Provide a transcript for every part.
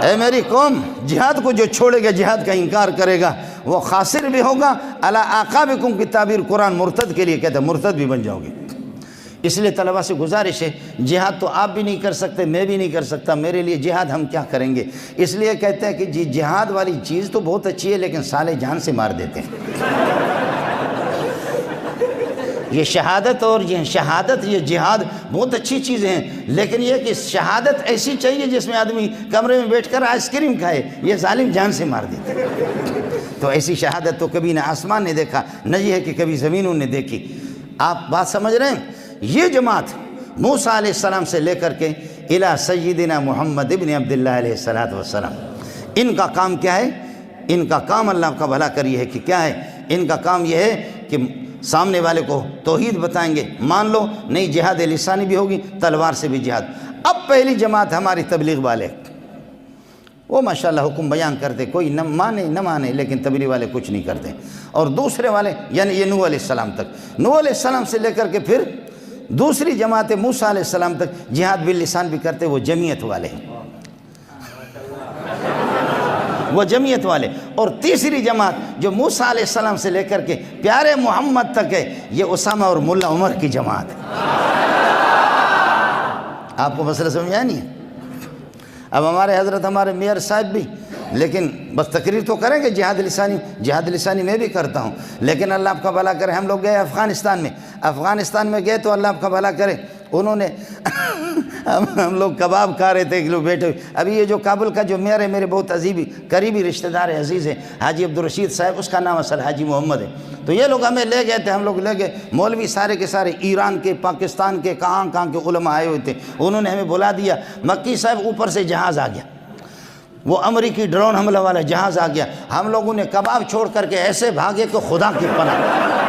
اے میری قوم، جہاد کو جو چھوڑے گا، جہاد کا انکار کرے گا، وہ خاسر بھی ہوگا۔ علی اعقابکم کی تعبیر قرآن مرتد کے لیے کہتا ہے، مرتد بھی بن جاؤ گے۔ اس لیے طلبہ سے گزارش ہے، جہاد تو آپ بھی نہیں کر سکتے، میں بھی نہیں کر سکتا، میرے لیے جہاد ہم کیا کریں گے؟ اس لیے کہتے ہیں کہ جی جہاد والی چیز تو بہت اچھی ہے، لیکن سالے جان سے مار دیتے ہیں۔ یہ شہادت اور یہ شہادت، یہ جہاد بہت اچھی چیزیں ہیں، لیکن یہ کہ شہادت ایسی چاہیے جس میں آدمی کمرے میں بیٹھ کر آئس کریم کھائے، یہ ظالم جان سے مار دیتے ہیں۔ تو ایسی شہادت تو کبھی نہ آسمان نے دیکھا، نہ یہ ہے کہ کبھی زمینوں نے دیکھی۔ آپ بات سمجھ رہے ہیں؟ یہ جماعت موسیٰ علیہ السلام سے لے کر کے الی سیدنا محمد ابن عبداللہ علیہ السلام، ان کا کام کیا ہے؟ ان کا کام اللہ کا بھلا کریے ہے کہ کیا ہے؟ ان کا کام یہ ہے کہ سامنے والے کو توحید بتائیں گے، مان لو، نہیں جہاد لسانی بھی ہوگی، تلوار سے بھی جہاد۔ اب پہلی جماعت ہماری تبلیغ والے، وہ ماشاءاللہ حکم بیان کرتے، کوئی نہ مانے، لیکن تبلیغ والے کچھ نہیں کرتے۔ اور دوسرے والے یعنی یہ نوح علیہ السلام تک، نوح علیہ السلام سے لے کر کے پھر دوسری جماعت موسیٰ علیہ السلام تک جہاد باللسان بھی کرتے، وہ جمعیت والے ہیں، وہ جمعیت والے۔ اور تیسری جماعت جو موسیٰ علیہ السلام سے لے کر کے پیارے محمد تک ہے، یہ اسامہ اور ملا عمر کی جماعت ہے۔ آپ کو مسئلہ سمجھا نہیں ہے؟ اب ہمارے حضرت ہمارے میئر صاحب بھی، لیکن بس تقریر تو کریں گے جہاد لسانی میں بھی کرتا ہوں، لیکن اللہ آپ کا بھلا کرے، ہم لوگ گئے افغانستان میں گئے تو اللہ آپ کا بھلا کرے، انہوں نے ہم لوگ کباب کھا رہے تھے، ایک لوگ بیٹھے ہوئے۔ ابھی یہ جو کابل کا جو میئر ہے، میرے بہت قریبی رشتہ دار عزیز ہے، حاجی عبدالرشید صاحب، اس کا نام اصل حاجی محمد ہے۔ تو یہ لوگ ہمیں لے گئے تھے، ہم لوگ لے گئے، مولوی سارے کے سارے ایران کے، پاکستان کے، کہاں کے علماء آئے ہوئے تھے، انہوں نے ہمیں بلا دیا۔ مکی صاحب اوپر سے جہاز آ گیا، وہ امریکی ڈرون حملہ والا جہاز آ گیا، ہم لوگوں نے کباب چھوڑ کر کے ایسے بھاگے کہ خدا کی پناہ،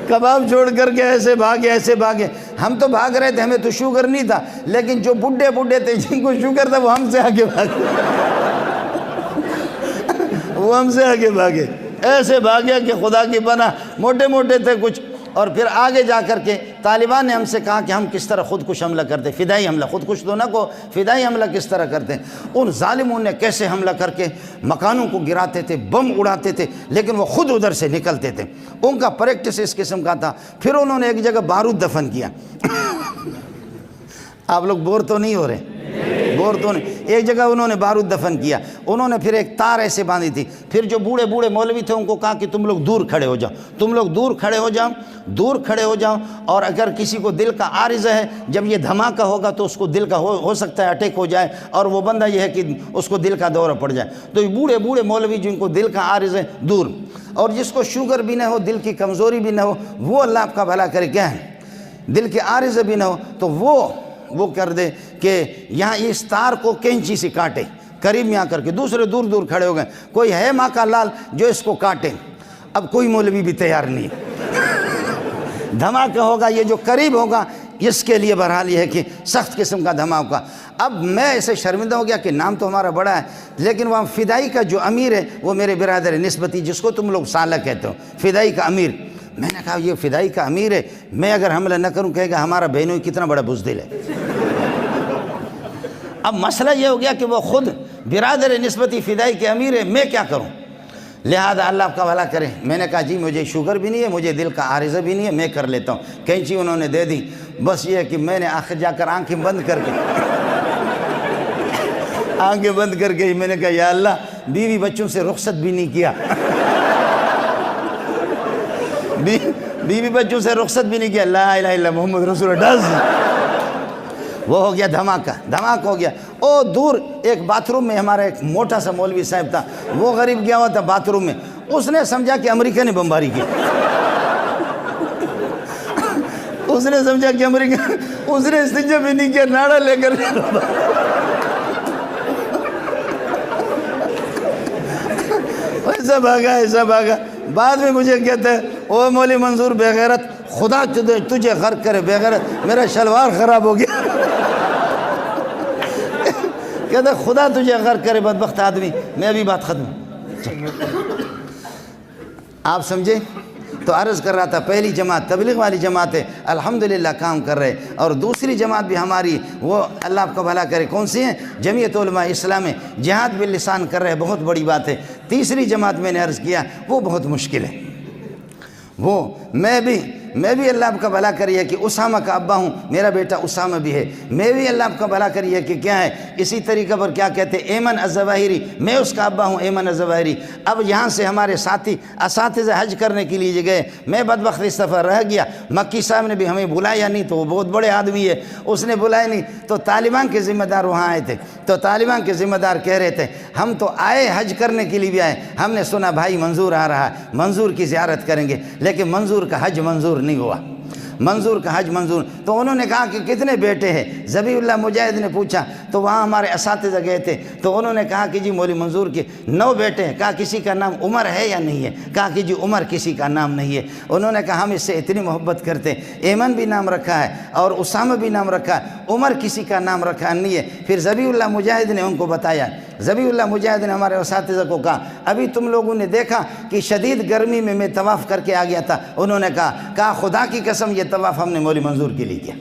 کباب چھوڑ کر کے ایسے بھاگے۔ ہم تو بھاگ رہے تھے، ہمیں تو شوگر نہیں تھا، لیکن جو بڈھے تھے جن کو شوگر تھا وہ ہم سے آگے بھاگے، وہ ہم سے آگے بھاگے، ایسے بھاگے کہ خدا کی پناہ، موٹے تھے کچھ۔ اور پھر آگے جا کر کے طالبان نے ہم سے کہا کہ ہم کس طرح خودکش حملہ کرتے، فدائی حملہ، خودکش تو نہ کو، فدائی حملہ کس طرح کرتے ہیں۔ ان ظالموں نے کیسے حملہ کر کے مکانوں کو گراتے تھے، بم اڑاتے تھے، لیکن وہ خود ادھر سے نکلتے تھے، ان کا پریکٹس اس قسم کا تھا۔ پھر انہوں نے ایک جگہ بارود دفن کیا۔ آپ لوگ بور تو نہیں ہو رہے؟ بور تو نہیں۔ ایک جگہ انہوں نے بارود دفن کیا، انہوں نے پھر ایک تار ایسے باندھی تھی، پھر جو بوڑھے مولوی تھے ان کو کہا کہ تم لوگ دور کھڑے ہو جاؤ، اور اگر کسی کو دل کا عارضہ ہے، جب یہ دھماکہ ہوگا تو اس کو دل کا ہو سکتا ہے اٹیک ہو جائے، اور وہ بندہ یہ ہے کہ اس کو دل کا دورہ پڑ جائے۔ تو یہ بوڑھے مولوی جن کو دل کا عارض ہے دور، اور جس کو شوگر بھی نہ ہو، دل کی کمزوری بھی نہ ہو، وہ اللہ آپ کا بھلا کرے، کیا ہے دل کے عارض بھی نہ ہو، تو وہ کر دے کہ یہاں اس تار کو کینچی سے کاٹے، قریب میں آ کر کے۔ دوسرے دور کھڑے ہو گئے، کوئی ہے ماں کا لال جو اس کو کاٹے، اب کوئی مولوی بھی تیار نہیں ہے۔ دھماکہ ہوگا، یہ جو قریب ہوگا اس کے لیے بہرحال یہ ہے کہ سخت قسم کا دھماکہ۔ اب میں ایسے شرمندہ ہو گیا کہ نام تو ہمارا بڑا ہے، لیکن وہاں فدائی کا جو امیر ہے وہ میرے برادر نسبتی، جس کو تم لوگ سالہ کہتے ہو، فدائی کا امیر۔ میں نے کہا یہ فدائی کا امیر ہے، میں اگر حملہ نہ کروں کہے گا ہمارا بہنوئی کتنا بڑا بزدل ہے۔ اب مسئلہ یہ ہو گیا کہ وہ خود برادر نسبتی فدائی کے امیر ہے، میں کیا کروں؟ لہذا اللہ آپ کا بھلا کرے، میں نے کہا جی مجھے شوگر بھی نہیں ہے، مجھے دل کا عارضہ بھی نہیں ہے، میں کر لیتا ہوں۔ کینچی انہوں نے دے دی، بس یہ ہے کہ میں نے آخر جا کر آنکھیں بند کر کے میں نے کہا یا اللہ، بیوی بچوں سے رخصت بھی نہیں کیا، بیوی بچوں سے رخصت بھی نہیں کیا، لا الہ الا محمد رسول اللہ، وہ ہو گیا دھماکہ ہو گیا۔ او دور ایک باتھ روم میں ہمارا ایک موٹا سا مولوی صاحب تھا، وہ غریب گیا ہوا تھا باتھ روم میں، اس نے سمجھا کہ امریکہ نے بمباری کی، اس نے سمجھا کہ امریکہ، اس نے استنجا بھی نہیں کیا، ناڑا لے کر ایسا بھاگا۔ بعد میں مجھے کہتا ہے او مولی منظور بے غیرت، خدا تجھے غرق کرے بے غیرت، میرا شلوار خراب ہو گیا، کہتا ہے خدا تجھے غرق کرے بدبخت آدمی۔ میں ابھی بات ختم، آپ سمجھے؟ تو عرض کر رہا تھا پہلی جماعت تبلیغ والی جماعت ہے، الحمدللہ کام کر رہے، اور دوسری جماعت بھی ہماری وہ اللہ آپ کا بھلا کرے کون سی ہیں، جمعیت علماء اسلام میں جہاد باللسان کر رہے، بہت بڑی بات ہے۔ تیسری جماعت میں نے عرض کیا وہ بہت مشکل ہے، وہ میں بھی اللہ آپ کا بھلا کریے کہ اسامہ کا ابا ہوں، میرا بیٹا اسامہ بھی ہے، میں بھی اللہ آپ کا بھلا کریے کہ کیا ہے اسی طریقہ پر کیا کہتے ہیں ایمن الظواہری، میں اس کا ابا ہوں ایمن الظواہری۔ اب یہاں سے ہمارے ساتھی اساتذہ حج کرنے کے لیے گئے، میں بدبخت اس دفعہ رہ گیا، مکی صاحب نے بھی ہمیں بلایا نہیں، تو وہ بہت بڑے آدمی ہے، اس نے بلایا نہیں، تو طالبان کے ذمہ دار وہاں آئے تھے، تو طالبان کے ذمہ دار کہہ رہے تھے ہم تو آئے حج کرنے کے لیے بھی آئے، ہم نے سنا بھائی منظور آ رہا ہے، منظور کی زیارت کریں گے، لیکن منظور کا حج منظور نہیں ہوا، منظور کا حج منظور۔ تو انہوں نے کہا کہ کتنے بیٹے ہیں، ذبیح اللہ مجاہد نے پوچھا، تو وہاں ہمارے اساتذہ گئے تھے، تو انہوں نے کہا کہ جی مولوی منظور کے 9 بیٹے ہیں، کہا کسی کا نام عمر ہے یا نہیں ہے، کہا کہ جی عمر کسی کا نام نہیں ہے۔ انہوں نے کہا ہم اس سے اتنی محبت کرتے ہیں، ایمن بھی نام رکھا ہے اور اسامہ بھی نام رکھا ہے، عمر کسی کا نام رکھا نہیں ہے۔ پھر ذبیح اللہ مجاہد نے ان کو بتایا، ذبیح اللہ مجاہد نے ہمارے اساتذہ کو کہا ابھی تم لوگوں نے دیکھا کہ شدید گرمی میں طواف کر کے آ گیا تھا، انہوں نے کہا خدا کی قسم یہ طواف ہم نے مولوی منظور کے لیے کیا،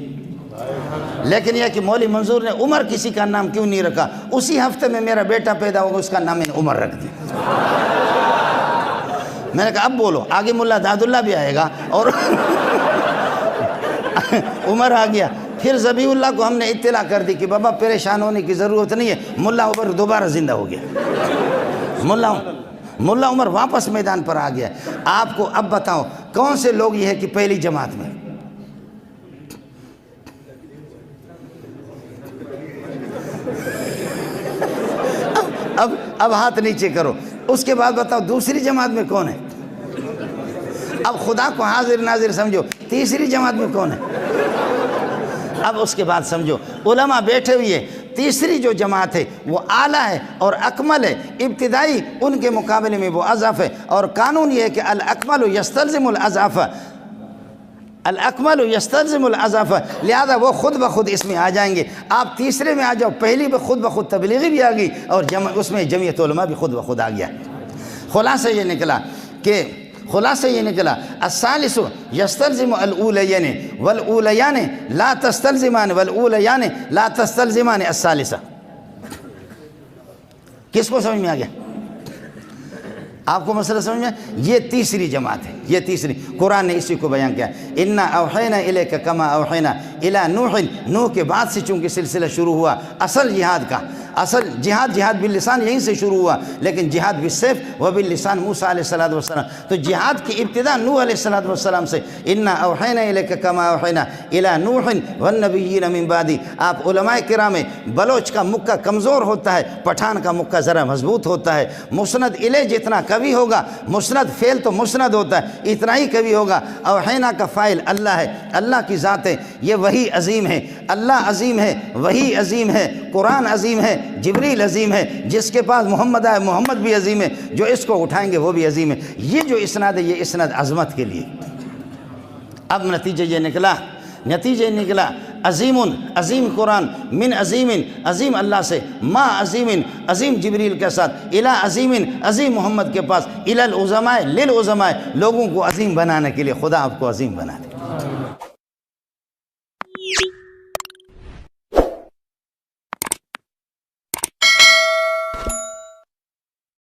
لیکن یہ کہ مولوی منظور نے عمر کسی کا نام کیوں نہیں رکھا، اسی ہفتے میں میرا بیٹا پیدا ہوگا اس کا نام میں نے عمر رکھ دیا۔ میں نے کہا اب بولو، آگے ملا داد اللہ بھی آئے گا اور عمر آ گیا۔ پھر ذبیح اللہ کو ہم نے اطلاع کر دی کہ بابا پریشان ہونے کی ضرورت نہیں ہے، ملا عمر دوبارہ زندہ ہو گیا، ملا عمر واپس میدان پر آ گیا۔ آپ کو اب بتاؤ کون سے لوگ یہ ہے کہ پہلی جماعت میں، اب ہاتھ نیچے کرو، اس کے بعد بتاؤ دوسری جماعت میں کون ہے، اب خدا کو حاضر ناظر سمجھو، تیسری جماعت میں کون ہے، اب اس کے بعد سمجھو علماء بیٹھے ہوئے، تیسری جو جماعت ہے وہ اعلیٰ ہے اور اکمل ہے، ابتدائی ان کے مقابلے میں وہ اضعف ہے، اور قانون یہ ہے کہ الاکمل یستلزم الاضعف، الاکمل یستلزم الاضعف، لہذا وہ خود بخود اس میں آ جائیں گے۔ آپ تیسرے میں آ جاؤ، پہلی بھی خود بخود تبلیغی بھی آ گئی اور اس میں جمعیت علماء بھی خود بخود آ گیا۔ خلاصہ یہ نکلا الثالث یستلزم الاولیین والاولیان لا تستلزمان والاولیان لا تستلزمان الثالثہ۔ کس کو سمجھ میں آ گیا؟ آپ کو مسئلہ سمجھ میں؟ یہ تیسری جماعت ہے، یہ تیسری، قرآن نے اسی کو بیان کیا، انا اوحینا الیک کما اوحینا الی نوح کے بعد سے چونکہ سلسلہ شروع ہوا اصل جہاد کا، اصل جہاد باللسان یہیں سے شروع ہوا، لیکن جہاد بالسیف و باللسان موسیٰ علیہ السلام، تو جہاد کی ابتدا نوح علیہ السلام سے، انا اوحینا الیک کما اوحینا الی نوح والنبیین من بعدی۔ آپ علماء کرام میں بلوچ کا مکہ کمزور ہوتا ہے، پٹھان کا مکہ ذرا مضبوط ہوتا ہے، مسند الیہ جتنا قوی ہوگا، مسند فعل تو مسند ہوتا ہے، اتنا ہی قوی ہوگا۔ اوحینا کا فاعل اللہ ہے، اللہ کی ذات ہے، یہ وحی عظیم ہے، اللہ عظیم ہے، وحی عظیم ہے، قرآن عظیم ہے، جبریل عظیم ہے، جس کے پاس محمد آئے محمد بھی عظیم ہے، جو اس کو اٹھائیں گے وہ بھی عظیم ہے۔ یہ جو اسناد ہے یہ اسناد عظمت کے لیے۔ اب نتیجہ یہ نکلا عظیم قرآن، من عظیم اللہ سے، ما عظیم جبریل کے ساتھ، الی عظیم محمد کے پاس، الی العظماء للعظماء، لوگوں کو عظیم بنانے کے لیے خدا آپ کو عظیم بنا دے۔